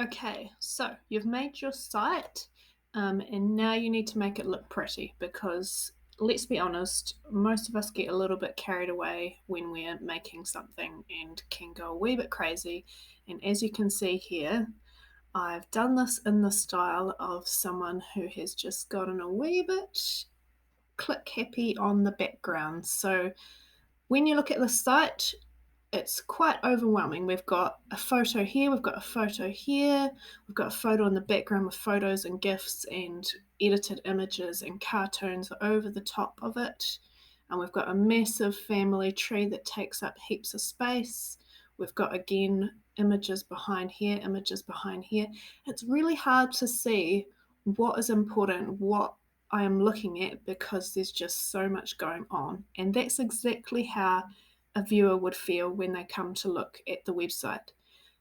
Okay, so you've made your site, and now you need to make it look pretty because let's be honest, most of us get a little bit carried away when we're making something and can go a wee bit crazy. And as you can see here, I've done this in the style of someone who has just gotten a wee bit click happy on the background. So when you look at the site, it's quite overwhelming. We've got a photo here, we've got a photo here, we've got a photo in the background with photos and GIFs and edited images and cartoons over the top of it. And we've got a massive family tree that takes up heaps of space. We've got again images behind here, images behind here. It's really hard to see what is important, what I am looking at because there's just so much going on. And that's exactly how a viewer would feel when they come to look at the website.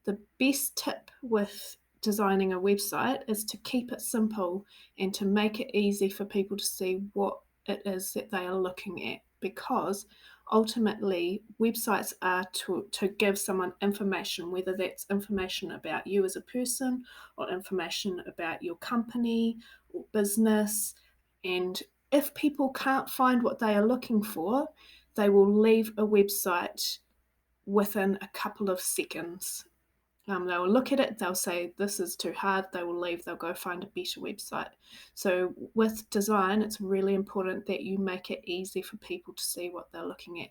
The best tip with designing a website is to keep it simple and to make it easy for people to see what it is that they are looking at, because ultimately websites are to give someone information, whether that's information about you as a person or information about your company or business. And if people can't find what they are looking for, they will leave a website within a couple of seconds. They will look at it, they'll say, this is too hard, they will leave, they'll go find a better website. So, with design, it's really important that you make it easy for people to see what they're looking at.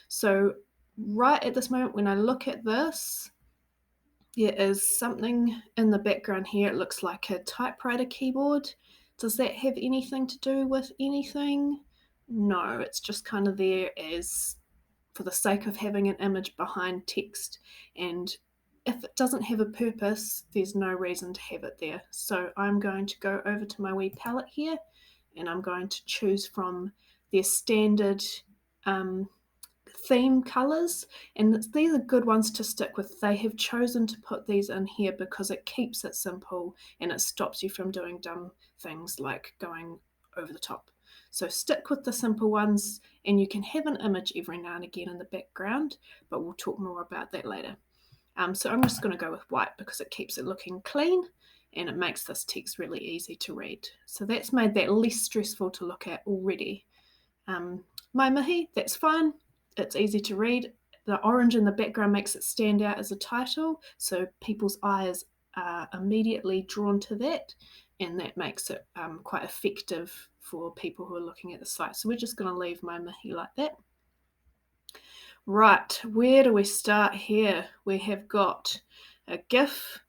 So, right at this moment, when I look at this, there is something in the background here. It looks like a typewriter keyboard. Does that have anything to do with anything? No, it's just kind of there as for the sake of having an image behind text. And if it doesn't have a purpose, there's no reason to have it there. So I'm going to go over to my wee palette here and I'm going to choose from their standard um, theme colors, and these are good ones to stick with. They have chosen to put these in here because it keeps it simple and it stops you from doing dumb things like going over the top. So stick with the simple ones, and you can have an image every now and again in the background, but we'll talk more about that later. So I'm just going to go with white because it keeps it looking clean and it makes this text really easy to read. So that's made that less stressful to look at already. My mihi, that's fine. It's easy to read. The orange in the background makes it stand out as a title, so people's eyes are immediately drawn to that, and that makes it quite effective for people who are looking at the site. So we're just going to leave my mihi like that. Right, where do we start here? We have got a GIF,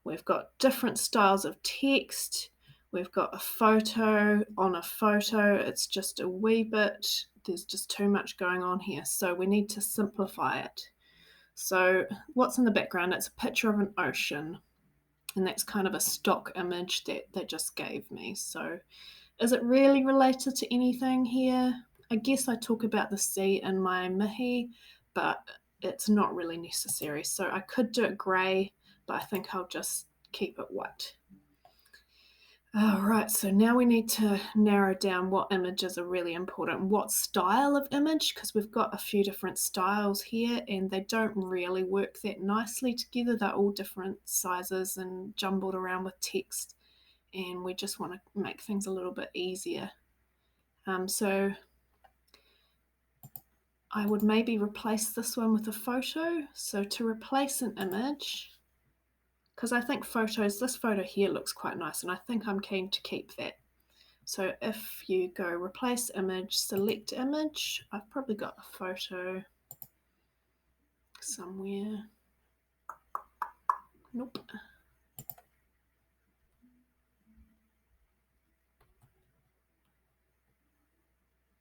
we've got different styles of text, we've got a photo on a photo. It's just a wee bit, there's just too much going on here. So we need to simplify it. So what's in the background? It's a picture of an ocean, and that's kind of a stock image that they just gave me. So is it really related to anything here? I guess I talk about the sea in my mihi, but it's not really necessary. So I could do it grey, but I think I'll just keep it white. All right, so now we need to narrow down what images are really important, what style of image, because we've got a few different styles here and they don't really work that nicely together. They're all different sizes and jumbled around with text, and we just want to make things a little bit easier. So I would maybe replace this one with a photo. So to replace an image, because I think this photo here looks quite nice and I think I'm keen to keep that. So if you go replace image, select image, I've probably got a photo somewhere. Nope.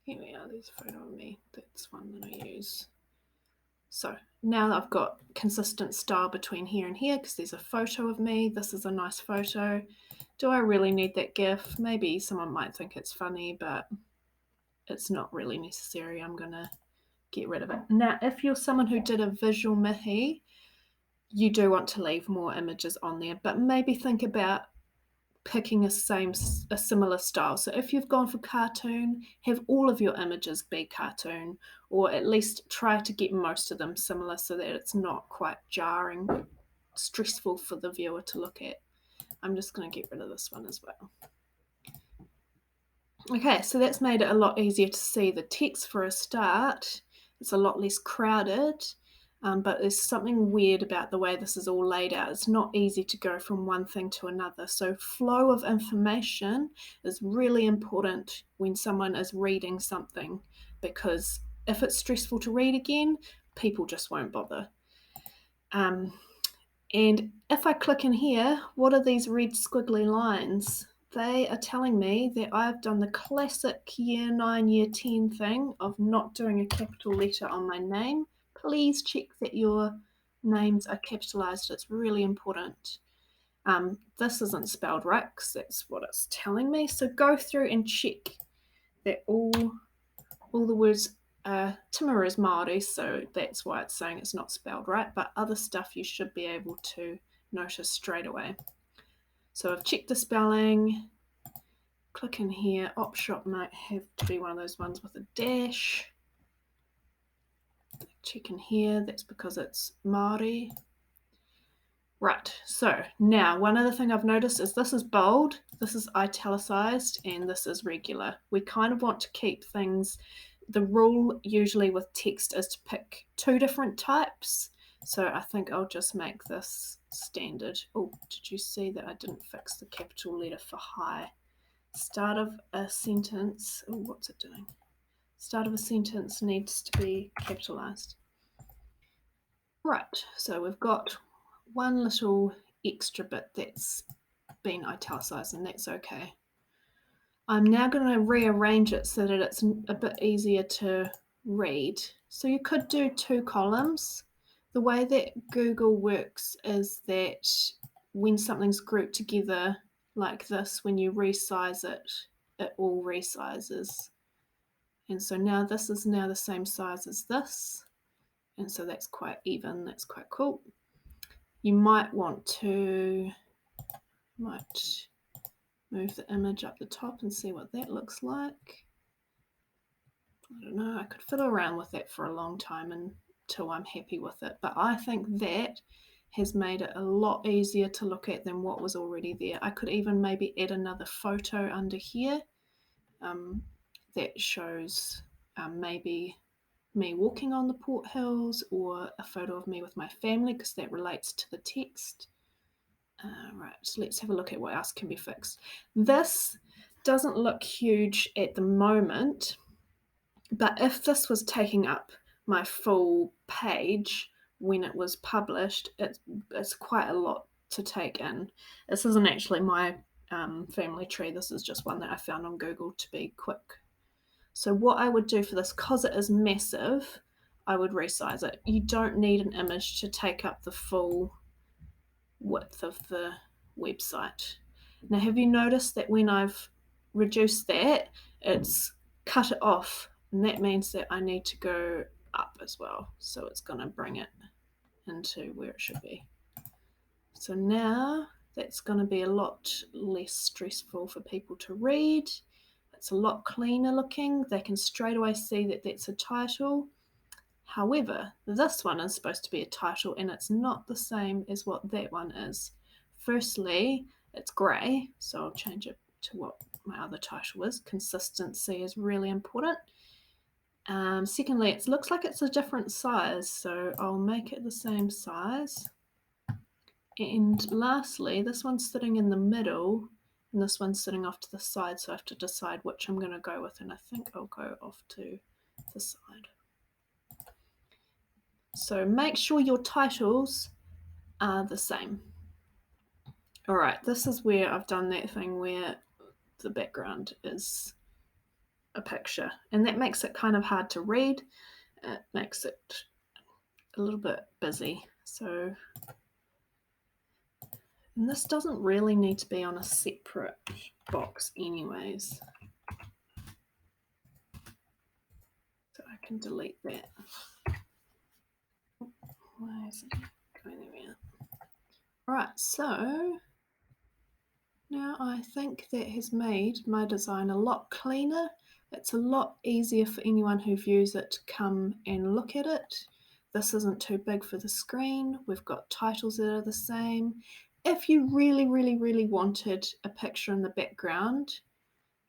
Here we are, there's a photo of me. That's one that I use. So now I've got consistent style between here and here because there's a photo of me. This is a nice photo. Do I really need that GIF? Maybe someone might think it's funny, but it's not really necessary. I'm going to get rid of it. Now, if you're someone who did a visual mihi, you do want to leave more images on there, but maybe think about picking a similar style. So if you've gone for cartoon, have all of your images be cartoon, or at least try to get most of them similar so that it's not quite jarring stressful for the viewer to look at. I'm just going to get rid of this one as well. Okay, so that's made it a lot easier to see the text for a start. It's a lot less crowded, but there's something weird about the way this is all laid out. It's not easy to go from one thing to another. So flow of information is really important when someone is reading something, because if it's stressful to read again, people just won't bother. And if I click in here, what are these red squiggly lines? They are telling me that I've done the classic year 9, year 10 thing of not doing a capital letter on my name. Please check that your names are capitalized. It's really important. This isn't spelled right because that's what it's telling me. So go through and check that all the words Timor is Māori, so that's why it's saying it's not spelled right, but other stuff you should be able to notice straight away. So I've checked the spelling, click in here, op shop might have to be one of those ones with a dash. Check in here, that's because it's Māori. Right, so now one other thing I've noticed is this is bold, this is italicized, and this is regular. We kind of want to keep things, the rule usually with text is to pick 2 different types. So I think I'll just make this standard. Oh, did you see that I didn't fix the capital letter for high? Start of a sentence, oh, what's it doing? Start of a sentence needs to be capitalized. Right, so we've got one little extra bit that's been italicized, and that's okay. I'm now going to rearrange it so that it's a bit easier to read. So you could do 2 columns. The way that Google works is that when something's grouped together like this, when you resize it, it all resizes. And so now this is now the same size as this. And so that's quite even, that's quite cool. You might want to move the image up the top and see what that looks like. I don't know, I could fiddle around with that for a long time until I'm happy with it. But I think that has made it a lot easier to look at than what was already there. I could even maybe add another photo under here that shows maybe me walking on the Port Hills, or a photo of me with my family, because that relates to the text. Right, so let's have a look at what else can be fixed. This doesn't look huge at the moment, but if this was taking up my full page when it was published, it's quite a lot to take in. This isn't actually my family tree, this is just one that I found on Google to be quick. So what I would do for this, because it is massive, I would resize it. You don't need an image to take up the full width of the website. Now, have you noticed that when I've reduced that, it's cut it off, and that means that I need to go up as well. So it's going to bring it into where it should be. So now that's going to be a lot less stressful for people to read. It's a lot cleaner looking. They can straight away see that that's a title. However, this one is supposed to be a title, and it's not the same as what that one is. Firstly, it's grey, so I'll change it to what my other title is. Consistency is really important. Secondly, it looks like it's a different size, so I'll make it the same size. And lastly, this one's sitting in the middle, and this one's sitting off to the side, so I have to decide which I'm going to go with, and I think I'll go off to the side. So make sure your titles are the same. All right, this is where I've done that thing where the background is a picture, and that makes it kind of hard to read. It makes it a little bit busy. So, and this doesn't really need to be on a separate box anyways. So I can delete that. Why is it going there? All right, so now I think that has made my design a lot cleaner. It's a lot easier for anyone who views it to come and look at it. this isn't too big for the screen. We've got titles that are the same. If you really, really, really wanted a picture in the background,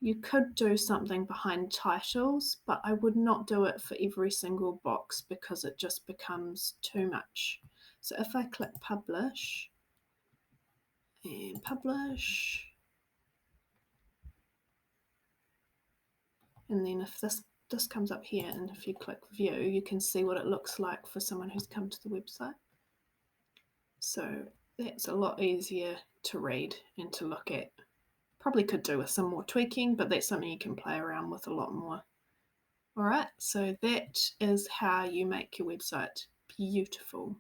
you could do something behind titles, but I would not do it for every single box because it just becomes too much. So if I click publish and publish, and then if this comes up here, and if you click view, you can see what it looks like for someone who's come to the website. So that's a lot easier to read and to look at. Probably could do with some more tweaking, but that's something you can play around with a lot more. All right, so that is how you make your website beautiful.